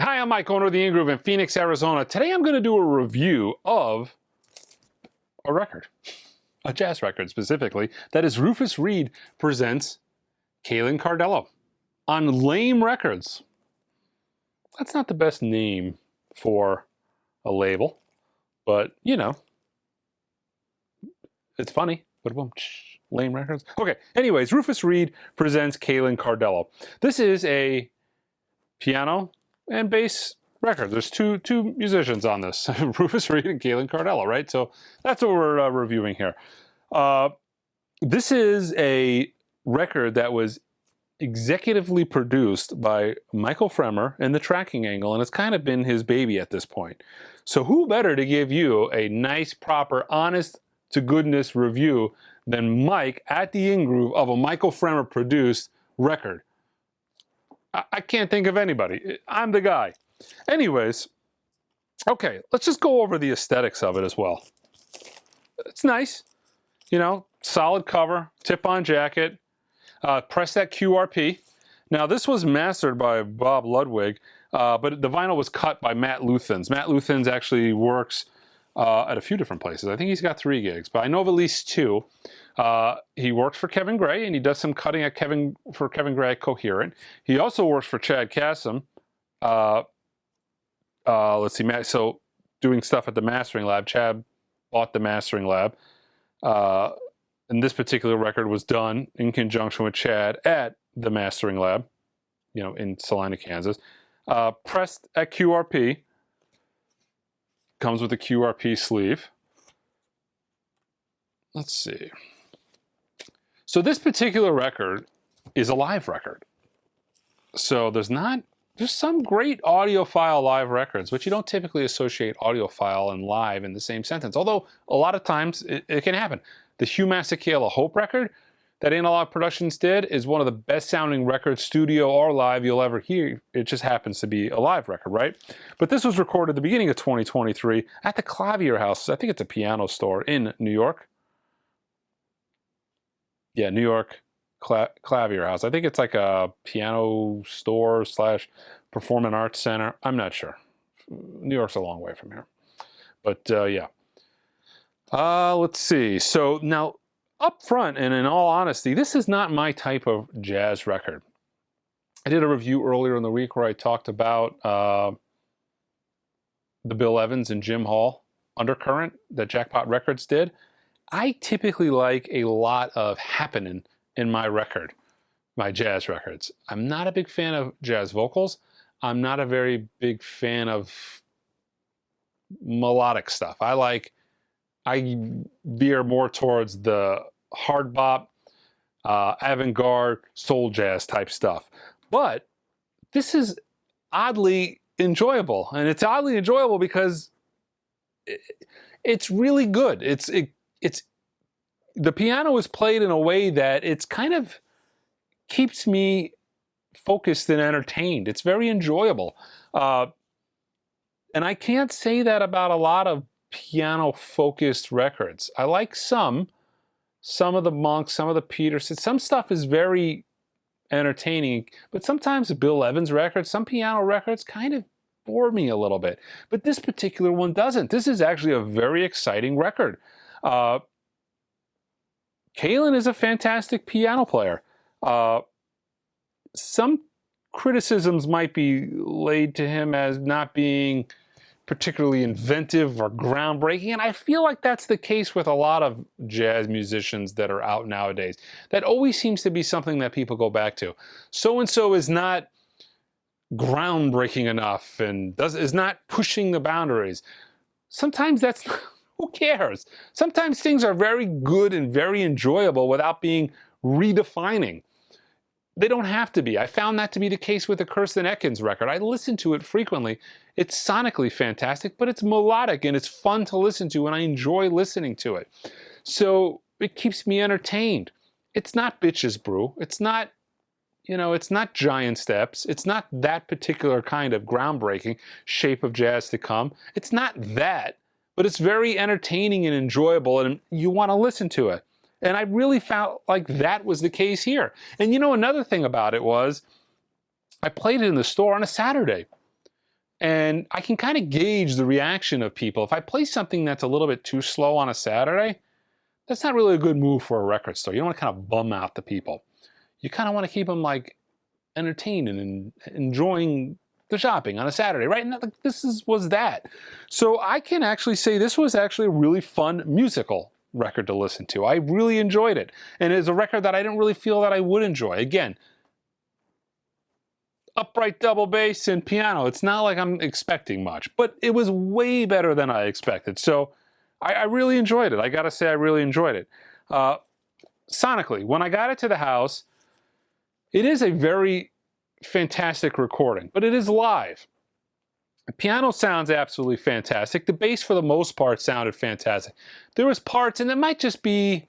Hi, I'm Mike, owner of the In-Groove in Phoenix, Arizona. Today I'm going to do a review of a record, a jazz record specifically, that is Rufus Reid presents Caelan Cardello on Lame Records. That's not the best name for a label, but you know, it's funny. But Lame Records. Okay, anyways, Rufus Reid presents Caelan Cardello. This is a piano and bass record. There's two musicians on this, Rufus Reid and Caelan Cardello, right? So that's what we're reviewing here. This is a record that was executively produced by Michael Fremer in the Tracking Angle, and it's kind of been his baby at this point. So who better to give you a nice, proper, honest to goodness review than Mike at the In-Groove of a Michael Fremer produced record? I can't think of anybody. I'm the guy. Anyways, okay, let's just go over the aesthetics of it as well. It's nice, you know, solid cover, tip-on jacket, press that QRP. Now, this was mastered by Bob Ludwig, but the vinyl was cut by Matt Luthans. Matt Luthans actually works at a few different places. I think he's got 3 gigs, but I know of at least 2. He works for Kevin Gray, and he does some cutting at Kevin Gray at Coherent. He also works for Chad Kassem. Let's see, so doing stuff at the Mastering Lab. Chad bought the Mastering Lab. And this particular record was done in conjunction with Chad at the Mastering Lab, you know, in Salina, Kansas. Pressed at QRP. Comes with a QRP sleeve. Let's see. So this particular record is a live record. So there's some great audiophile live records, but you don't typically associate audiophile and live in the same sentence. Although a lot of times it can happen. The Hugh Masekela Hope record that Analog Productions did is one of the best sounding records, studio or live, you'll ever hear. It just happens to be a live record, right? But this was recorded at the beginning of 2023 at the Clavier House. I think it's a piano store in New York. Yeah, New York Clavier House. I think it's like a piano store / performing arts center. I'm not sure. New York's a long way from here. But yeah. Let's see. So now, up front, and in all honesty, this is not my type of jazz record. I did a review earlier in the week where I talked about the Bill Evans and Jim Hall Undercurrent that Jackpot Records did. I typically like a lot of happening in my jazz records. I'm not a big fan of jazz vocals. I'm not a very big fan of melodic stuff. I veer more towards the hard bop, avant-garde, soul jazz type stuff. But this is oddly enjoyable, and it's oddly enjoyable because it's really good. The piano is played in a way that it's kind of keeps me focused and entertained. It's very enjoyable. And I can't say that about a lot of piano-focused records. I like some of the Monks, some of the Peterson. Some stuff is very entertaining, but sometimes the Bill Evans records, some piano records kind of bore me a little bit. But this particular one doesn't. This is actually a very exciting record. Caelan is a fantastic piano player. Some criticisms might be laid to him as not being particularly inventive or groundbreaking, and I feel like that's the case with a lot of jazz musicians that are out nowadays. That always seems to be something that people go back to. So-and-so is not groundbreaking enough and is not pushing the boundaries. Sometimes that's who cares? Sometimes things are very good and very enjoyable without being redefining. They don't have to be. I found that to be the case with the Kirsten Ekins record. I listen to it frequently. It's sonically fantastic, but it's melodic and it's fun to listen to, and I enjoy listening to it. So it keeps me entertained. It's not Bitches Brew. It's not, you know, it's not Giant Steps. It's not that particular kind of groundbreaking shape of jazz to come. It's not that, but it's very entertaining and enjoyable, and you want to listen to it. And I really felt like that was the case here. And you know, another thing about it was, I played it in the store on a Saturday. And I can kind of gauge the reaction of people. If I play something that's a little bit too slow on a Saturday, that's not really a good move for a record store. You don't want to kind of bum out the people. You kind of want to keep them like entertained and enjoying the shopping on a Saturday, right? And was that. So I can actually say this was actually a really fun musical record to listen to. I really enjoyed it. And it's a record that I didn't really feel that I would enjoy. Again, upright double bass and piano. It's not like I'm expecting much, but it was way better than I expected. So I really enjoyed it. I gotta say I really enjoyed it. Sonically, when I got it to the house, it is a very fantastic recording, but it is live. The piano sounds absolutely fantastic. The bass, for the most part, sounded fantastic. There was parts, and it might just be,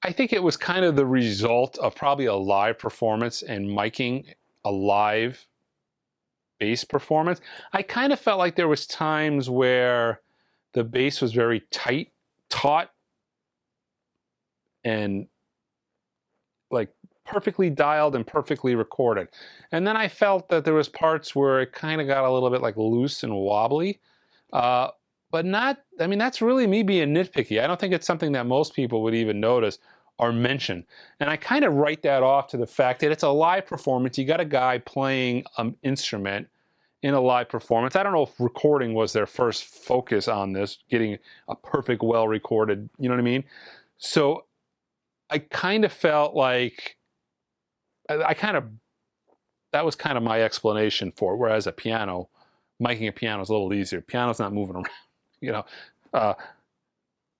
I think it was kind of the result of probably a live performance and miking a live bass performance. I kind of felt like there was times where the bass was very tight, taut, and like perfectly dialed and perfectly recorded. And then I felt that there was parts where it kind of got a little bit like loose and wobbly. But not, I mean, that's really me being nitpicky. I don't think it's something that most people would even notice or mention. And I kind of write that off to the fact that it's a live performance. You got a guy playing an instrument in a live performance. I don't know if recording was their first focus on this, getting a perfect, well-recorded, you know what I mean? So I kind of felt like, that was kind of my explanation for it. Whereas miking a piano is a little easier. Piano's not moving around, you know.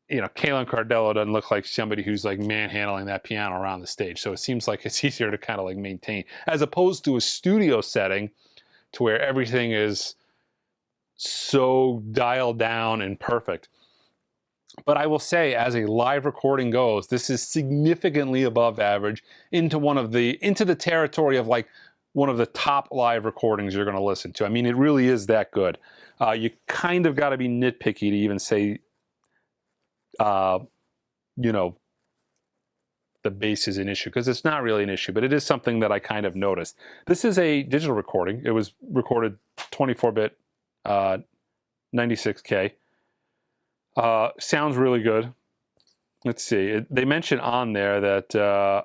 Caelan Cardello doesn't look like somebody who's like manhandling that piano around the stage. So it seems like it's easier to kind of like maintain, as opposed to a studio setting to where everything is so dialed down and perfect. But I will say, as a live recording goes, this is significantly above average into the territory of like one of the top live recordings you're going to listen to. I mean, it really is that good. You kind of got to be nitpicky to even say, the bass is an issue, because it's not really an issue, but it is something that I kind of noticed. This is a digital recording. It was recorded 24-bit, 96K. Sounds really good. Let's see. They mention on there that, they're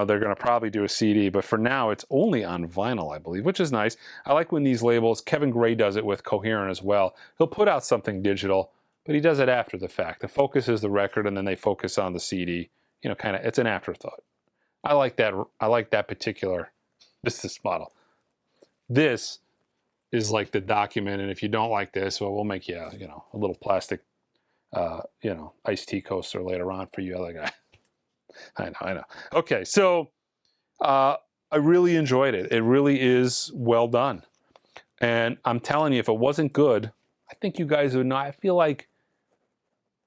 going to probably do a CD, but for now it's only on vinyl, I believe, which is nice. I like when these labels, Kevin Gray does it with Coherent as well. He'll put out something digital, but he does it after the fact. The focus is the record, and then they focus on the CD. It's an afterthought. I like that. I like that particular business model. This is like the document, and if you don't like this, well, we'll make you, a little plastic, iced tea coaster later on for you other guy. I know. Okay, so I really enjoyed it. It really is well done. And I'm telling you, if it wasn't good, I think you guys would know. I feel like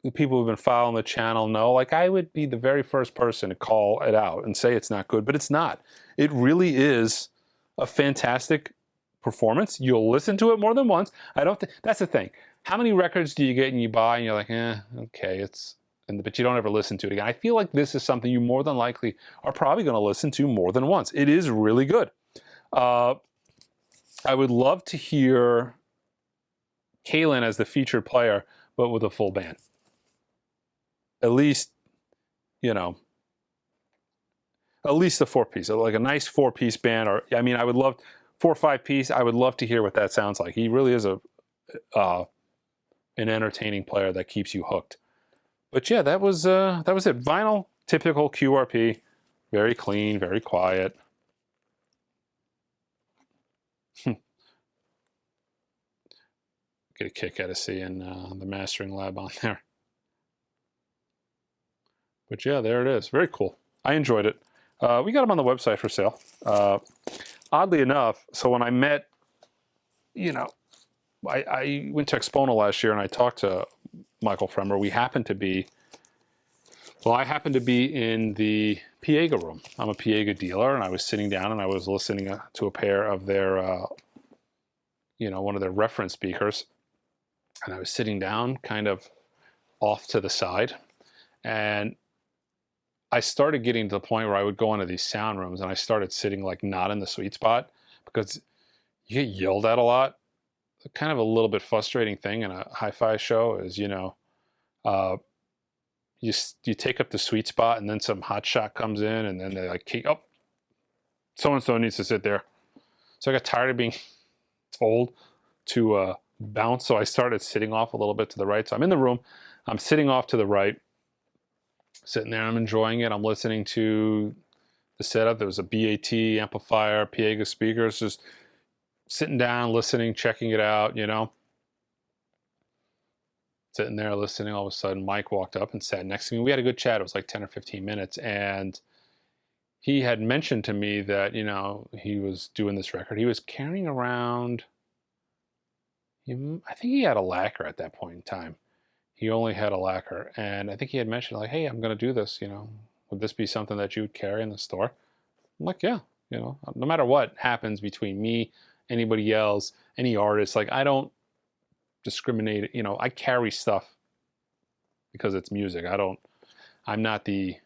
the people who've been following the channel know, like, I would be the very first person to call it out and say it's not good, but it's not. It really is a fantastic performance. You'll listen to it more than once. That's the thing. How many records do you get and you buy and you're like, okay, but you don't ever listen to it again? I feel like this is something you more than likely are probably going to listen to more than once. It is really good. I would love to hear Caelan as the featured player, but with a full band. At least, at least a 4-piece, like a nice 4-piece band. Or, I would love 4 or 5-piece. I would love to hear what that sounds like. He really is an entertaining player that keeps you hooked. But yeah, that was it. Vinyl, typical QRP, very clean, very quiet. Get a kick out of seeing the mastering lab on there. But yeah, there it is. Very cool. I enjoyed it. We got them on the website for sale. Oddly enough, so when I met, I went to Exponal last year and I talked to Michael Fremer. I happened to be in the Piega room. I'm a Piega dealer, and I was sitting down and I was listening to a pair of their, one of their reference speakers. And I was sitting down kind of off to the side, and I started getting to the point where I would go into these sound rooms and I started sitting like not in the sweet spot, because you get yelled at a lot. Kind of a little bit frustrating thing in a hi-fi show is, uh, you take up the sweet spot, and then some hot shot comes in, and then they like, oh, so-and-so needs to sit there. So I got tired of being told to bounce, so I started sitting off a little bit to the right. So I'm in the room, I'm sitting off to the right, sitting there, I'm enjoying it. I'm listening to the setup. There was a BAT amplifier, Piega speakers, just sitting down, listening, checking it out, Sitting there listening, all of a sudden Mike walked up and sat next to me. We had a good chat. It was like 10 or 15 minutes. And he had mentioned to me that, he was doing this record. He was carrying around, I think he had a lacquer at that point in time. He only had a lacquer. And I think he had mentioned, like, hey, I'm going to do this, would this be something that you would carry in the store? I'm like, yeah, no matter what happens between me, anybody else, any artist, like, I don't discriminate. I carry stuff because it's music. I'm not the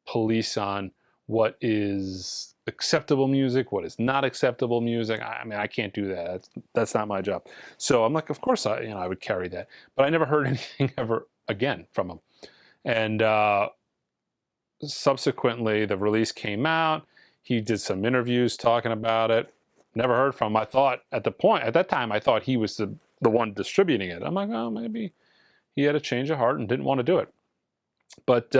police on what is acceptable music, what is not acceptable music. I mean, I can't do that. That's not my job. So I'm like, of course I would carry that. But I never heard anything ever again from him. And subsequently, the release came out. He did some interviews talking about it. Never heard from him. I thought at that time, I thought he was the one distributing it. I'm like, oh, maybe he had a change of heart and didn't want to do it. But,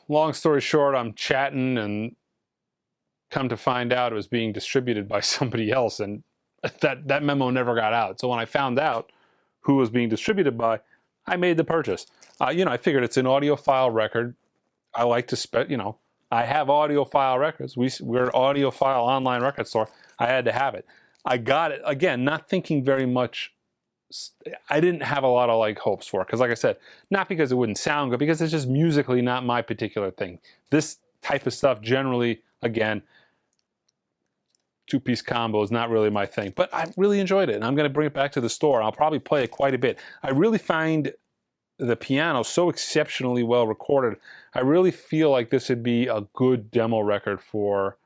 long story short, I'm chatting, and come to find out it was being distributed by somebody else, and that memo never got out. So when I found out who was being distributed by, I made the purchase. I figured it's an audiophile record. I like to I have audiophile records. We're an audiophile online record store. I had to have it. I got it, again, not thinking very much. I didn't have a lot of hopes for it, because like I said, not because it wouldn't sound good, because it's just musically not my particular thing. This type of stuff generally, again, two-piece combo is not really my thing, but I really enjoyed it, and I'm going to bring it back to the store. I'll probably play it quite a bit. I really find the piano so exceptionally well recorded. I really feel like this would be a good demo record for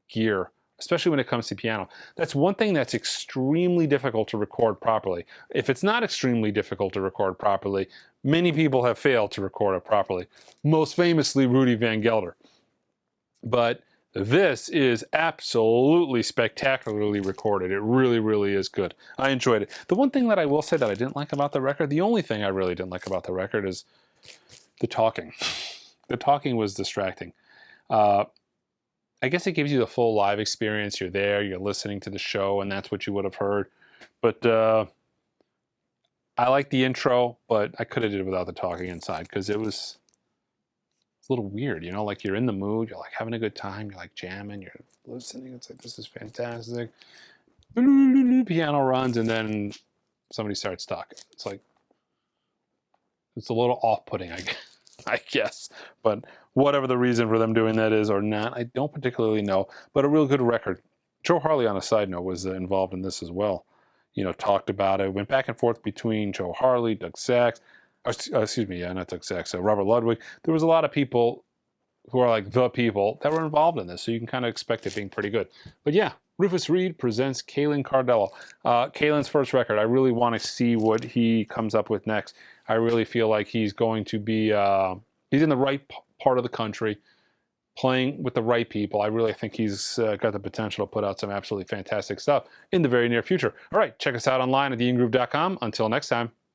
gear, especially when it comes to piano. That's one thing that's extremely difficult to record properly. If it's not extremely difficult to record properly, many people have failed to record it properly. Most famously, Rudy Van Gelder. But this is absolutely spectacularly recorded. It really, really is good. I enjoyed it. The one thing that I will say that I didn't like about the record, the only thing I really didn't like about the record, is the talking. The talking was distracting. I guess it gives you the full live experience. You're there, you're listening to the show, and that's what you would have heard. But I like the intro, but I could have did it without the talking inside, because it's a little weird, like you're in the mood, you're like having a good time, you're like jamming, you're listening, it's like, this is fantastic. Piano runs, and then somebody starts talking. It's like, it's a little off-putting, I guess. But whatever the reason for them doing that is or not, I don't particularly know. But a real good record. Joe Harley, on a side note, was involved in this as well. Talked about it, went back and forth between Joe Harley, Doug Sax, not Doug Sax, Robert Ludwig. There was a lot of people who are like the people that were involved in this, so you can kind of expect it being pretty good. But yeah, Rufus Reid presents Caelan Cardello. Caelan's first record. I really want to see what he comes up with next. I really feel like he's going to be, he's in the right part of the country, playing with the right people. I really think he's got the potential to put out some absolutely fantastic stuff in the very near future. All right, check us out online at theingroove.com. Until next time.